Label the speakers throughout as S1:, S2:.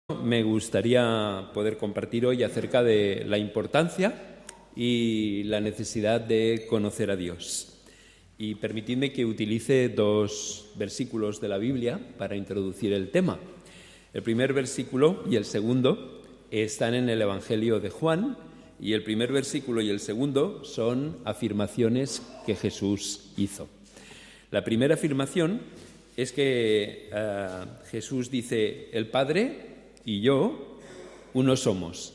S1: Me gustaría poder compartir hoy acerca de la importancia y la necesidad de conocer a Dios. Y permitidme que utilice dos versículos de la Biblia para introducir el tema. El primer versículo y el segundo están en el Evangelio de Juan, y el primer versículo y el segundo son afirmaciones que Jesús hizo. La primera afirmación es que Jesús dice: el Padre y yo, uno somos.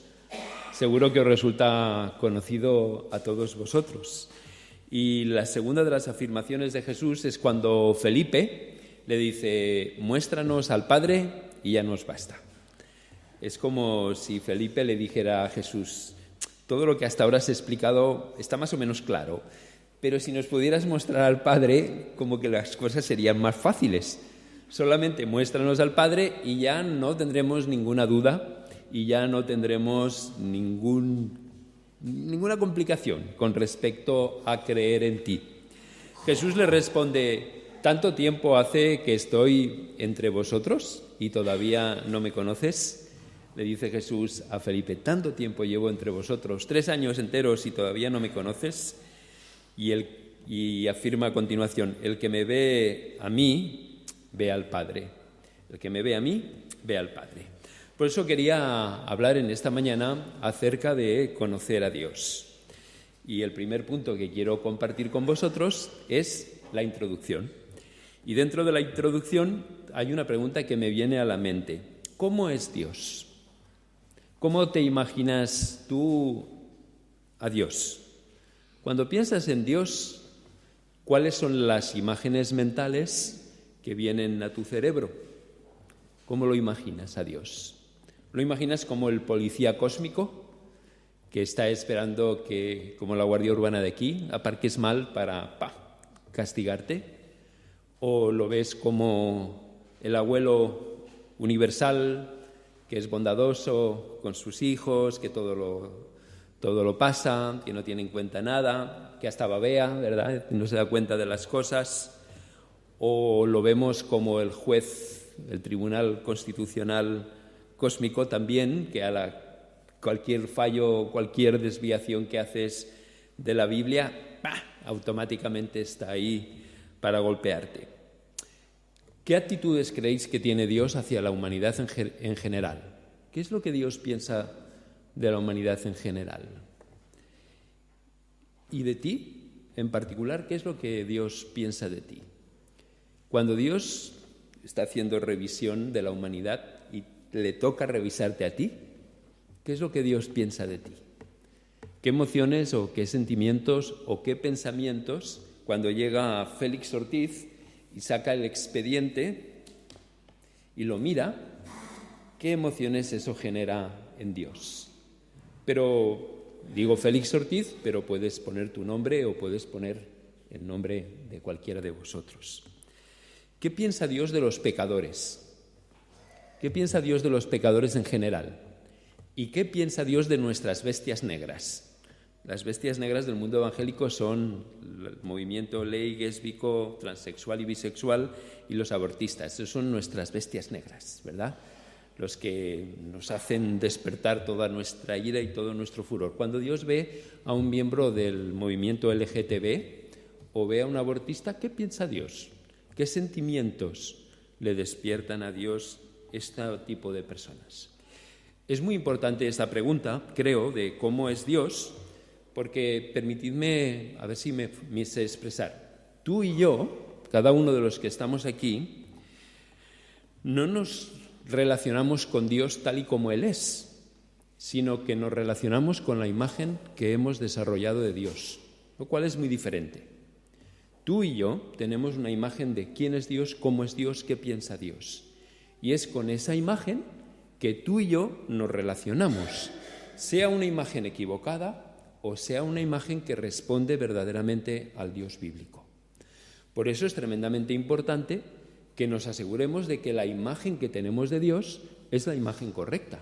S1: Seguro que os resulta conocido a todos vosotros. Y la segunda de las afirmaciones de Jesús es cuando Felipe le dice: muéstranos al Padre y ya nos basta. Es como si Felipe le dijera a Jesús: todo lo que hasta ahora has explicado está más o menos claro, pero si nos pudieras mostrar al Padre, como que las cosas serían más fáciles. Solamente muéstranos al Padre y ya no tendremos ninguna duda y ya no tendremos ninguna complicación con respecto a creer en ti. Jesús le responde: ¿tanto tiempo hace que estoy entre vosotros y todavía no me conoces? Le dice Jesús a Felipe: ¿tanto tiempo llevo entre vosotros? 3 años enteros y todavía no me conoces. Y afirma a continuación: el que me ve a mí, ve al Padre. El que me ve a mí, ve al Padre. Por eso quería hablar en esta mañana acerca de conocer a Dios. Y el primer punto que quiero compartir con vosotros es la introducción. Y dentro de la introducción hay una pregunta que me viene a la mente: ¿cómo es Dios? ¿Cómo te imaginas tú a Dios? Cuando piensas en Dios, ¿cuáles son las imágenes mentales que vienen a tu cerebro? ¿Cómo lo imaginas a Dios? ¿Lo imaginas como el policía cósmico que está esperando que, como la guardia urbana de aquí, aparques mal para castigarte? ¿O lo ves como el abuelo universal que es bondadoso con sus hijos, que todo lo pasa, que no tiene en cuenta nada, que hasta babea, ¿verdad? No se da cuenta de las cosas? ¿O lo vemos como el juez, el Tribunal Constitucional Cósmico también, que cualquier fallo, cualquier desviación que haces de la Biblia, automáticamente está ahí para golpearte? ¿Qué actitudes creéis que tiene Dios hacia la humanidad en general? ¿Qué es lo que Dios piensa de la humanidad en general? ¿Y de ti en particular? ¿Qué es lo que Dios piensa de ti? Cuando Dios está haciendo revisión de la humanidad y le toca revisarte a ti, ¿qué es lo que Dios piensa de ti? ¿Qué emociones o qué sentimientos o qué pensamientos, cuando llega Félix Ortiz y saca el expediente y lo mira, qué emociones eso genera en Dios? Pero digo Félix Ortiz, pero puedes poner tu nombre o puedes poner el nombre de cualquiera de vosotros. ¿Qué piensa Dios de los pecadores? ¿Qué piensa Dios de los pecadores en general? ¿Y qué piensa Dios de nuestras bestias negras? Las bestias negras del mundo evangélico son el movimiento ley, lésbico, transexual y bisexual y los abortistas. Esos son nuestras bestias negras, ¿verdad? Los que nos hacen despertar toda nuestra ira y todo nuestro furor. Cuando Dios ve a un miembro del movimiento LGTB o ve a un abortista, ¿qué piensa Dios? ¿Qué sentimientos le despiertan a Dios este tipo de personas? Es muy importante esta pregunta, creo, de cómo es Dios, porque permitidme, a ver si me sé expresar. Tú y yo, cada uno de los que estamos aquí, no nos relacionamos con Dios tal y como Él es, sino que nos relacionamos con la imagen que hemos desarrollado de Dios, lo cual es muy diferente. Tú y yo tenemos una imagen de quién es Dios, cómo es Dios, qué piensa Dios. Y es con esa imagen que tú y yo nos relacionamos, sea una imagen equivocada o sea una imagen que responde verdaderamente al Dios bíblico. Por eso es tremendamente importante que nos aseguremos de que la imagen que tenemos de Dios es la imagen correcta.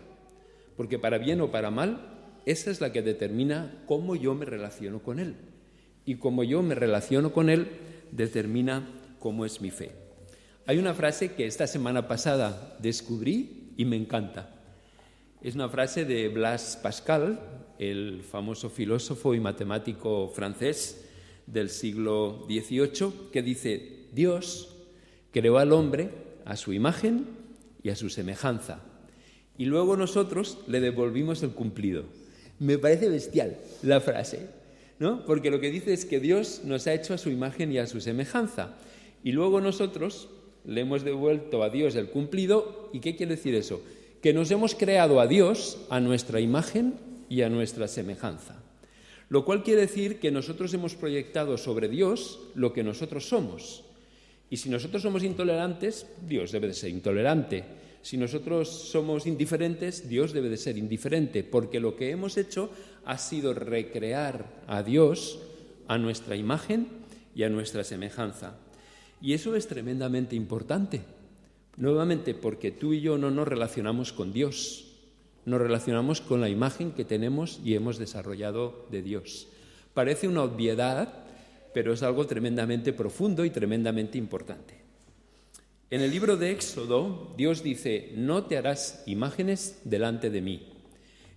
S1: Porque para bien o para mal, esa es la que determina cómo yo me relaciono con Él. Y como yo me relaciono con Él, determina cómo es mi fe. Hay una frase que esta semana pasada descubrí y me encanta. Es una frase de Blaise Pascal, el famoso filósofo y matemático francés del siglo XVIII, que dice: Dios creó al hombre a su imagen y a su semejanza, y luego nosotros le devolvimos el cumplido. Me parece bestial la frase, ¿no? Porque lo que dice es que Dios nos ha hecho a su imagen y a su semejanza, y luego nosotros le hemos devuelto a Dios el cumplido. ¿Y qué quiere decir eso? Que nos hemos creado a Dios a nuestra imagen y a nuestra semejanza. Lo cual quiere decir que nosotros hemos proyectado sobre Dios lo que nosotros somos. Y si nosotros somos intolerantes, Dios debe de ser intolerante. Si nosotros somos indiferentes, Dios debe de ser indiferente, porque lo que hemos hecho ha sido recrear a Dios a nuestra imagen y a nuestra semejanza. Y eso es tremendamente importante, nuevamente porque tú y yo no nos relacionamos con Dios, nos relacionamos con la imagen que tenemos y hemos desarrollado de Dios. Parece una obviedad, pero es algo tremendamente profundo y tremendamente importante. En el libro de Éxodo, Dios dice: no te harás imágenes delante de mí.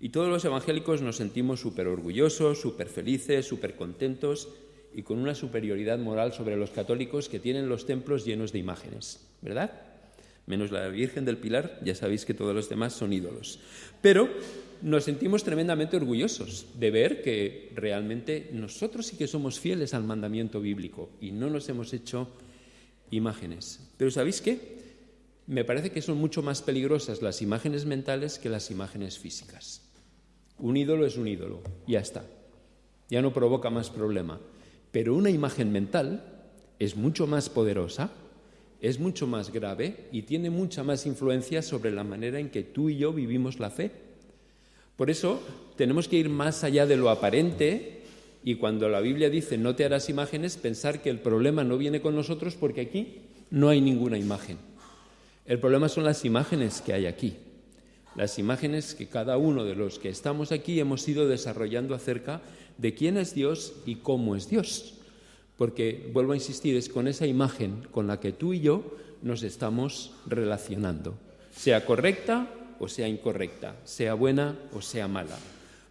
S1: Y todos los evangélicos nos sentimos súper orgullosos, súper felices, súper contentos y con una superioridad moral sobre los católicos que tienen los templos llenos de imágenes, ¿verdad? Menos la Virgen del Pilar, ya sabéis que todos los demás son ídolos. Pero nos sentimos tremendamente orgullosos de ver que realmente nosotros sí que somos fieles al mandamiento bíblico y no nos hemos hecho imágenes. Pero ¿sabéis qué? Me parece que son mucho más peligrosas las imágenes mentales que las imágenes físicas. Un ídolo es un ídolo, ya está. Ya no provoca más problema. Pero una imagen mental es mucho más poderosa, es mucho más grave y tiene mucha más influencia sobre la manera en que tú y yo vivimos la fe. Por eso tenemos que ir más allá de lo aparente, y cuando la Biblia dice no te harás imágenes, pensar que el problema no viene con nosotros porque aquí no hay ninguna imagen. El problema son las imágenes que hay aquí, las imágenes que cada uno de los que estamos aquí hemos ido desarrollando acerca de quién es Dios y cómo es Dios. Porque, vuelvo a insistir, es con esa imagen con la que tú y yo nos estamos relacionando, sea correcta o sea incorrecta, sea buena o sea mala.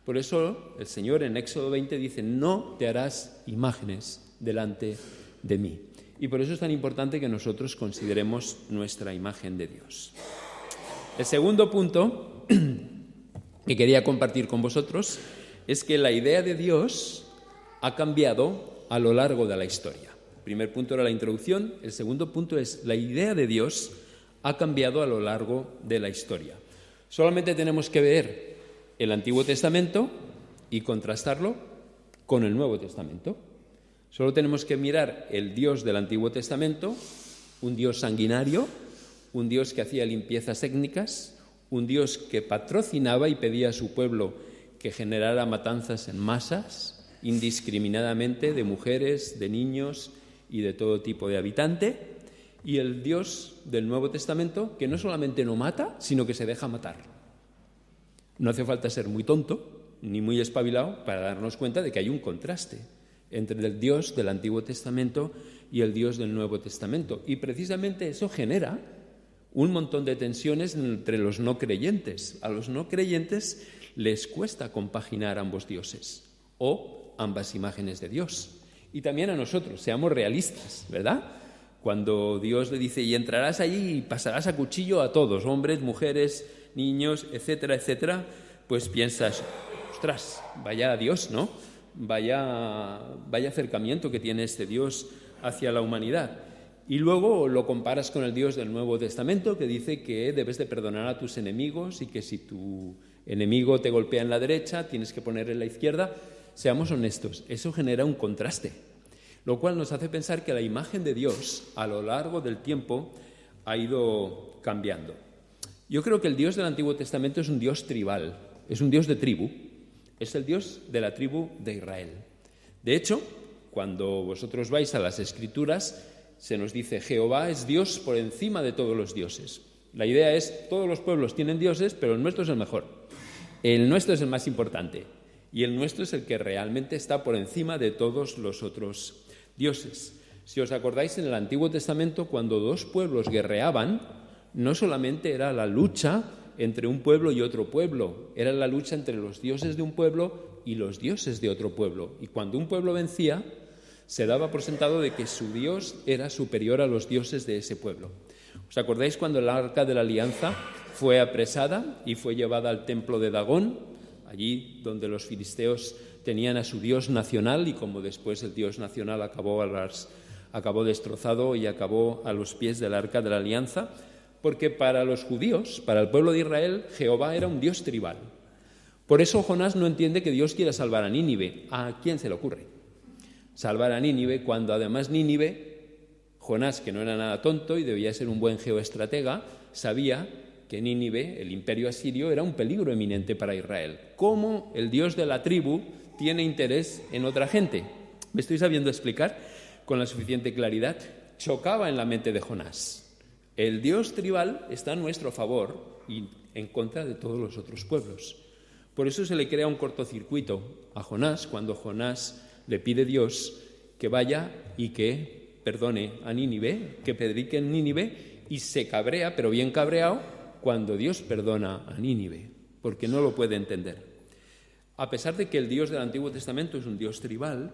S1: Por eso el Señor en Éxodo 20 dice: no te harás imágenes delante de mí. Y por eso es tan importante que nosotros consideremos nuestra imagen de Dios. El segundo punto que quería compartir con vosotros es que la idea de Dios ha cambiado a lo largo de la historia. El primer punto era la introducción, el segundo punto es la idea de Dios ha cambiado a lo largo de la historia. Solamente tenemos que ver el Antiguo Testamento y contrastarlo con el Nuevo Testamento. Solo tenemos que mirar el Dios del Antiguo Testamento, un Dios sanguinario, un Dios que hacía limpiezas étnicas, un Dios que patrocinaba y pedía a su pueblo que generara matanzas en masas, indiscriminadamente, de mujeres, de niños y de todo tipo de habitante, y el Dios del Nuevo Testamento que no solamente no mata, sino que se deja matar. No hace falta ser muy tonto ni muy espabilado para darnos cuenta de que hay un contraste entre el Dios del Antiguo Testamento y el Dios del Nuevo Testamento, y precisamente eso genera un montón de tensiones entre los no creyentes. A los no creyentes les cuesta compaginar ambos dioses o ambas imágenes de Dios. Y también a nosotros, seamos realistas, ¿verdad? Cuando Dios le dice: y entrarás allí y pasarás a cuchillo a todos, hombres, mujeres, niños, etcétera, etcétera, pues piensas: ostras, vaya Dios, ¿no? Vaya acercamiento que tiene este Dios hacia la humanidad. Y luego lo comparas con el Dios del Nuevo Testamento, que dice que debes de perdonar a tus enemigos y que si tu enemigo te golpea en la derecha, tienes que ponerle en la izquierda. Seamos honestos, eso genera un contraste, lo cual nos hace pensar que la imagen de Dios a lo largo del tiempo ha ido cambiando. Yo creo que el Dios del Antiguo Testamento es un Dios tribal, es un Dios de tribu, es el Dios de la tribu de Israel. De hecho, cuando vosotros vais a las Escrituras, se nos dice: Jehová es Dios por encima de todos los dioses. La idea es: todos los pueblos tienen dioses, pero el nuestro es el mejor. El nuestro es el más importante. Y el nuestro es el que realmente está por encima de todos los otros dioses. Si os acordáis, en el Antiguo Testamento, cuando dos pueblos guerreaban, no solamente era la lucha entre un pueblo y otro pueblo. Era la lucha entre los dioses de un pueblo y los dioses de otro pueblo. Y cuando un pueblo vencía, se daba por sentado de que su Dios era superior a los dioses de ese pueblo. ¿Os acordáis cuando el Arca de la Alianza fue apresada y fue llevada al templo de Dagón, allí donde los filisteos tenían a su Dios nacional, y como después el Dios nacional acabó destrozado y acabó a los pies del Arca de la Alianza? Porque para los judíos, para el pueblo de Israel, Jehová era un Dios tribal. Por eso Jonás no entiende que Dios quiera salvar a Nínive. ¿A quién se le ocurre salvar a Nínive cuando además Nínive, Jonás, que no era nada tonto y debía ser un buen geoestratega, sabía que Nínive, el imperio asirio, era un peligro eminente para Israel? ¿Cómo el Dios de la tribu tiene interés en otra gente? ¿Me estoy sabiendo explicar con la suficiente claridad? Chocaba en la mente de Jonás. El Dios tribal está a nuestro favor y en contra de todos los otros pueblos. Por eso se le crea un cortocircuito a Jonás cuando Jonás le pide a Dios que vaya y que perdone a Nínive, que predique en Nínive, y se cabrea, pero bien cabreado, cuando Dios perdona a Nínive, porque no lo puede entender. A pesar de que el Dios del Antiguo Testamento es un Dios tribal,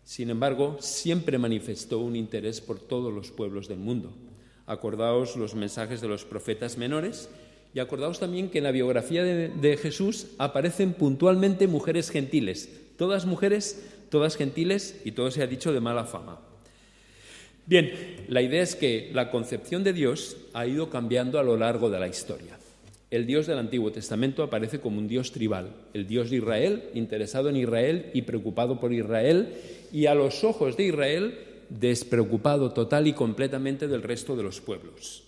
S1: sin embargo, siempre manifestó un interés por todos los pueblos del mundo. Acordaos los mensajes de los profetas menores y acordaos también que en la biografía de Jesús aparecen puntualmente mujeres gentiles, todas mujeres, todas gentiles, y todo se ha dicho de mala fama. Bien, la idea es que la concepción de Dios ha ido cambiando a lo largo de la historia. El Dios del Antiguo Testamento aparece como un Dios tribal, el Dios de Israel, interesado en Israel y preocupado por Israel, y a los ojos de Israel, despreocupado total y completamente del resto de los pueblos.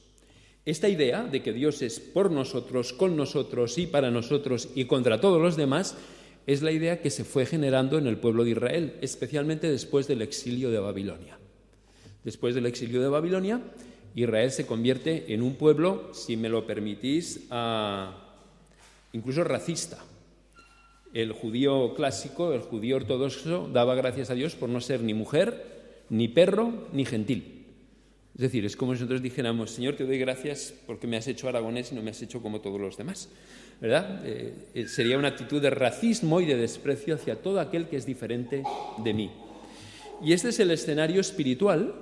S1: Esta idea de que Dios es por nosotros, con nosotros y para nosotros y contra todos los demás, es la idea que se fue generando en el pueblo de Israel, especialmente después del exilio de Babilonia. Después del exilio de Babilonia, Israel se convierte en un pueblo, si me lo permitís, incluso racista. El judío clásico, el judío ortodoxo, daba gracias a Dios por no ser ni mujer, ni perro, ni gentil. Es decir, es como si nosotros dijéramos: Señor, te doy gracias porque me has hecho aragonés y no me has hecho como todos los demás, ¿verdad? Sería una actitud de racismo y de desprecio hacia todo aquel que es diferente de mí. Y este es el escenario espiritual.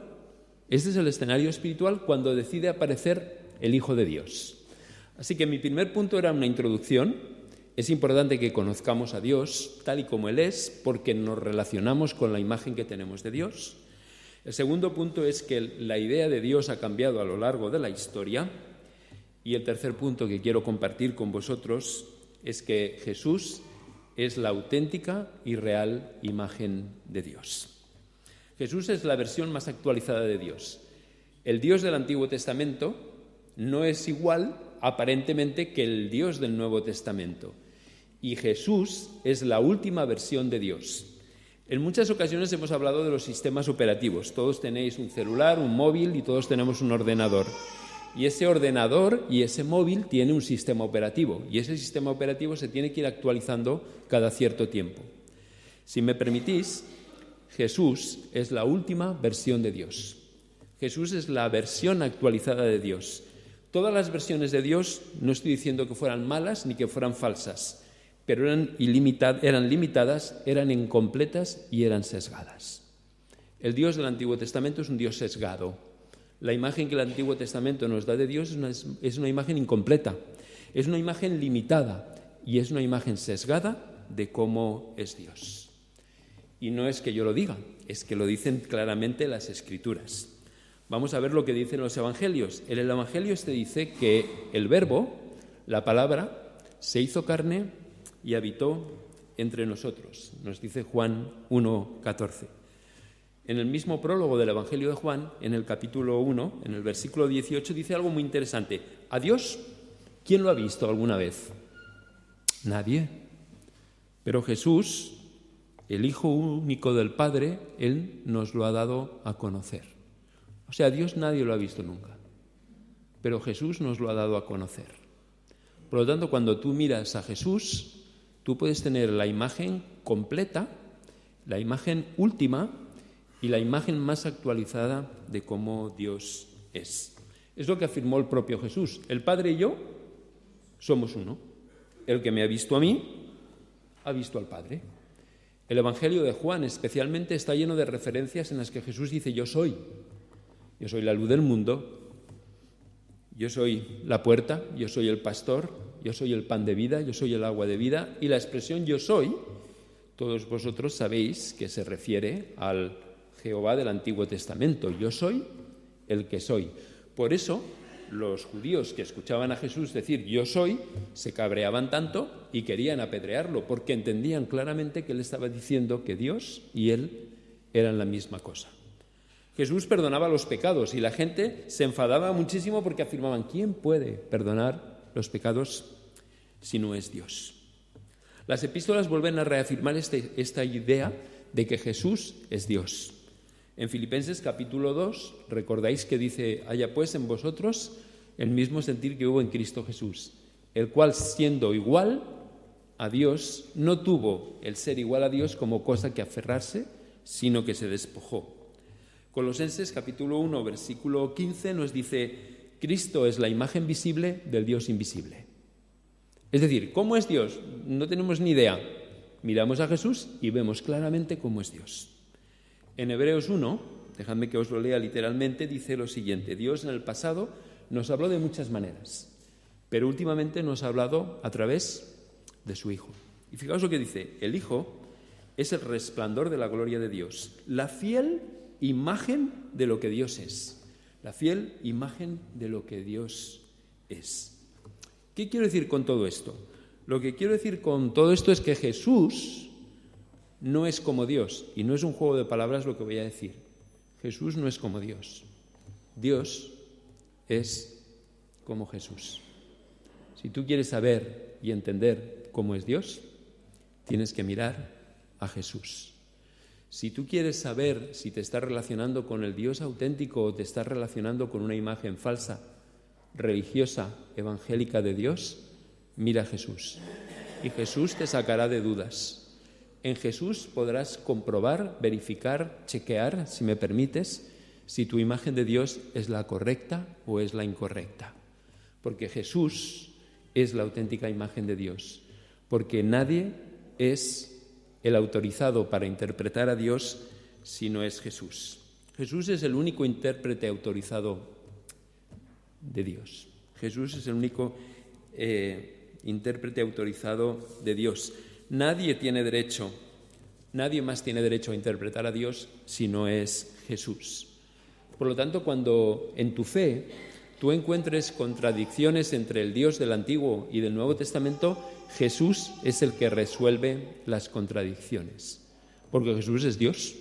S1: Este es el escenario espiritual cuando decide aparecer el Hijo de Dios. Así que mi primer punto era una introducción. Es importante que conozcamos a Dios tal y como Él es, porque nos relacionamos con la imagen que tenemos de Dios. El segundo punto es que la idea de Dios ha cambiado a lo largo de la historia. Y el tercer punto que quiero compartir con vosotros es que Jesús es la auténtica y real imagen de Dios. Jesús es la versión más actualizada de Dios. El Dios del Antiguo Testamento no es igual, aparentemente, que el Dios del Nuevo Testamento. Y Jesús es la última versión de Dios. En muchas ocasiones hemos hablado de los sistemas operativos. Todos tenéis un celular, un móvil y todos tenemos un ordenador. Y ese ordenador y ese móvil tiene un sistema operativo. Y ese sistema operativo se tiene que ir actualizando cada cierto tiempo. Si me permitís, Jesús es la última versión de Dios. Jesús es la versión actualizada de Dios. Todas las versiones de Dios, no estoy diciendo que fueran malas ni que fueran falsas, pero eran limitadas, eran incompletas y eran sesgadas. El Dios del Antiguo Testamento es un Dios sesgado. La imagen que el Antiguo Testamento nos da de Dios es una imagen incompleta, es una imagen limitada y es una imagen sesgada de cómo es Dios. Y no es que yo lo diga, es que lo dicen claramente las Escrituras. Vamos a ver lo que dicen los Evangelios. En el Evangelio te dice que el Verbo, la palabra, se hizo carne y habitó entre nosotros. Nos dice Juan 1:14. En el mismo prólogo del Evangelio de Juan, en el capítulo 1, en el versículo 18, dice algo muy interesante. ¿A Dios quién lo ha visto alguna vez? Nadie. Pero Jesús, el Hijo único del Padre, Él nos lo ha dado a conocer. O sea, a Dios nadie lo ha visto nunca, pero Jesús nos lo ha dado a conocer. Por lo tanto, cuando tú miras a Jesús, tú puedes tener la imagen completa, la imagen última y la imagen más actualizada de cómo Dios es. Es lo que afirmó el propio Jesús. El Padre y yo somos uno. El que me ha visto a mí, ha visto al Padre. El Evangelio de Juan especialmente está lleno de referencias en las que Jesús dice: yo soy la luz del mundo, yo soy la puerta, yo soy el pastor, yo soy el pan de vida, yo soy el agua de vida. Y la expresión yo soy, todos vosotros sabéis que se refiere al Jehová del Antiguo Testamento. Yo soy el que soy. Por eso los judíos que escuchaban a Jesús decir yo soy, se cabreaban tanto y querían apedrearlo, porque entendían claramente que él estaba diciendo que Dios y él eran la misma cosa. Jesús perdonaba los pecados y la gente se enfadaba muchísimo porque afirmaban: ¿quién puede perdonar los pecados si no es Dios? Las epístolas vuelven a reafirmar esta idea de que Jesús es Dios. En Filipenses capítulo 2, recordáis que dice: haya pues en vosotros el mismo sentir que hubo en Cristo Jesús, el cual, siendo igual a Dios, no tuvo el ser igual a Dios como cosa que aferrarse, sino que se despojó. Colosenses capítulo 1, versículo 15 nos dice: Cristo es la imagen visible del Dios invisible. Es decir, ¿cómo es Dios? No tenemos ni idea. Miramos a Jesús y vemos claramente cómo es Dios. En Hebreos 1, dejadme que os lo lea literalmente, dice lo siguiente: Dios en el pasado nos habló de muchas maneras, pero últimamente nos ha hablado a través de su Hijo. Y fijaos lo que dice: el Hijo es el resplandor de la gloria de Dios, la fiel imagen de lo que Dios es. La fiel imagen de lo que Dios es. ¿Qué quiero decir con todo esto? Lo que quiero decir con todo esto es que Jesús no es como Dios, y no es un juego de palabras lo que voy a decir. Jesús no es como Dios. Dios es como Jesús. Si tú quieres saber y entender cómo es Dios, tienes que mirar a Jesús. Si tú quieres saber si te estás relacionando con el Dios auténtico o te estás relacionando con una imagen falsa, religiosa, evangélica de Dios, mira a Jesús. Y Jesús te sacará de dudas. En Jesús podrás comprobar, verificar, chequear, si me permites, si tu imagen de Dios es la correcta o es la incorrecta. Porque Jesús es la auténtica imagen de Dios. Porque nadie es el autorizado para interpretar a Dios si no es Jesús. Jesús es el único intérprete autorizado de Dios. Jesús es el único intérprete autorizado de Dios. Nadie más tiene derecho a interpretar a Dios si no es Jesús. Por lo tanto, cuando en tu fe tú encuentres contradicciones entre el Dios del Antiguo y del Nuevo Testamento, Jesús es el que resuelve las contradicciones. Porque Jesús es Dios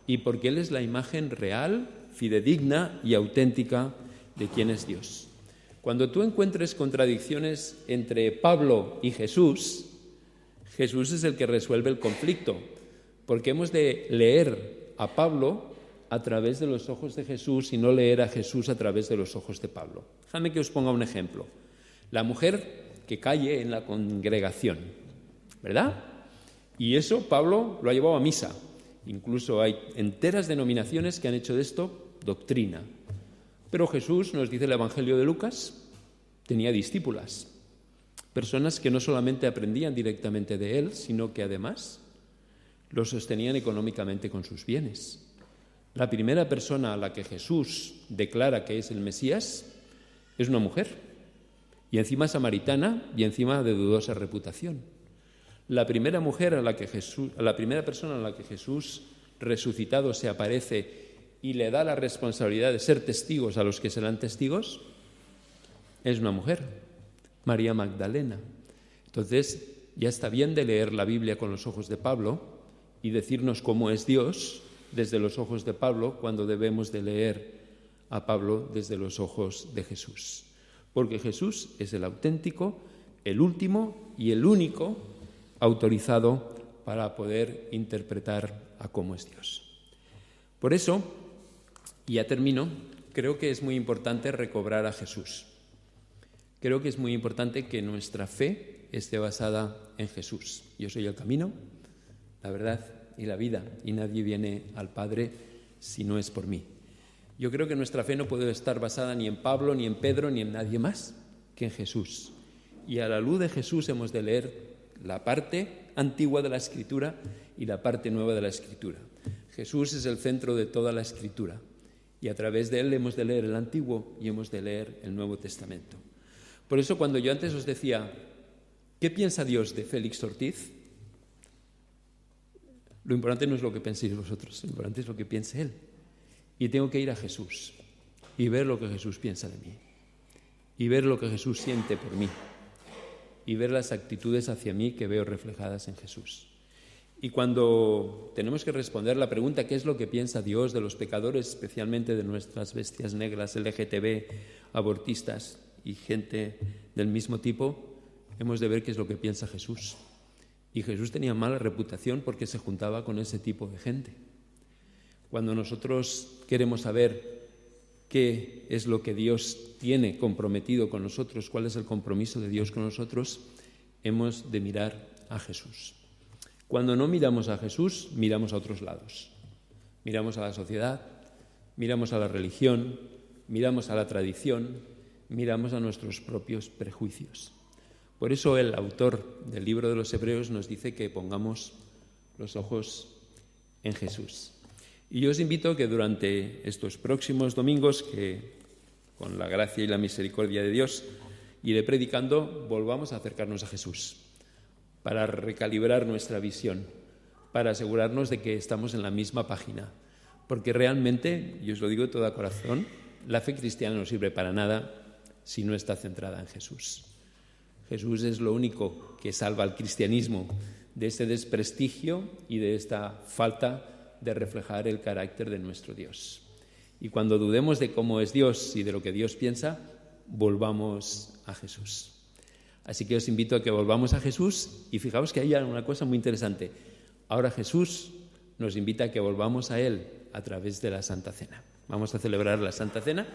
S1: y porque Él es la imagen real, fidedigna y auténtica de quién es Dios. Cuando tú encuentres contradicciones entre Pablo y Jesús, Jesús es el que resuelve el conflicto, porque hemos de leer a Pablo a través de los ojos de Jesús y no leer a Jesús a través de los ojos de Pablo. Déjame que os ponga un ejemplo. La mujer que calle en la congregación, ¿verdad? Y eso Pablo lo ha llevado a misa. Incluso hay enteras denominaciones que han hecho de esto doctrina. Pero Jesús, nos dice el Evangelio de Lucas, tenía discípulas, personas que no solamente aprendían directamente de él, sino que además lo sostenían económicamente con sus bienes. La primera persona a la que Jesús declara que es el Mesías es una mujer, y encima samaritana y encima de dudosa reputación. La primera persona a la que Jesús resucitado se aparece y le da la responsabilidad de ser testigos a los que serán testigos es una mujer, María Magdalena. Entonces, ya está bien de leer la Biblia con los ojos de Pablo y decirnos cómo es Dios desde los ojos de Pablo, cuando debemos de leer a Pablo desde los ojos de Jesús. Porque Jesús es el auténtico, el último y el único autorizado para poder interpretar a cómo es Dios. Por eso, y ya termino, creo que es muy importante recobrar a Jesús. Creo que es muy importante que nuestra fe esté basada en Jesús. Yo soy el camino, la verdad y la vida, y nadie viene al Padre si no es por mí. Yo creo que nuestra fe no puede estar basada ni en Pablo, ni en Pedro, ni en nadie más que en Jesús. y a la luz de Jesús hemos de leer la parte antigua de la Escritura y la parte nueva de la Escritura. Jesús es el centro de toda la Escritura y a través de él hemos de leer el Antiguo y hemos de leer el Nuevo Testamento. Por eso cuando yo antes os decía, ¿qué piensa Dios de Félix Ortiz? Lo importante no es lo que penséis vosotros, lo importante es lo que piense él. Y tengo que ir a Jesús y ver lo que Jesús piensa de mí y ver lo que Jesús siente por mí y ver las actitudes hacia mí que veo reflejadas en Jesús. Y cuando tenemos que responder la pregunta ¿qué es lo que piensa Dios de los pecadores, especialmente de nuestras bestias negras, LGTB, abortistas y gente del mismo tipo? Hemos de ver qué es lo que piensa Jesús. Y Jesús tenía mala reputación porque se juntaba con ese tipo de gente. Cuando nosotros queremos saber qué es lo que Dios tiene comprometido con nosotros, cuál es el compromiso de Dios con nosotros, hemos de mirar a Jesús. Cuando no miramos a Jesús, miramos a otros lados. Miramos a la sociedad, miramos a la religión, miramos a la tradición, miramos a nuestros propios prejuicios. Por eso el autor del libro de los Hebreos nos dice que pongamos los ojos en Jesús. Y yo os invito a que durante estos próximos domingos, que con la gracia y la misericordia de Dios iré predicando, volvamos a acercarnos a Jesús para recalibrar nuestra visión, para asegurarnos de que estamos en la misma página. Porque realmente, y os lo digo de todo corazón, la fe cristiana no sirve para nada si no está centrada en Jesús. Jesús es lo único que salva al cristianismo de este desprestigio y de esta falta de reflejar el carácter de nuestro Dios. Y cuando dudemos de cómo es Dios y de lo que Dios piensa, volvamos a Jesús. Así que os invito a que volvamos a Jesús y fijaos que hay una cosa muy interesante. Ahora Jesús nos invita a que volvamos a Él a través de la Santa Cena. Vamos a celebrar la Santa Cena.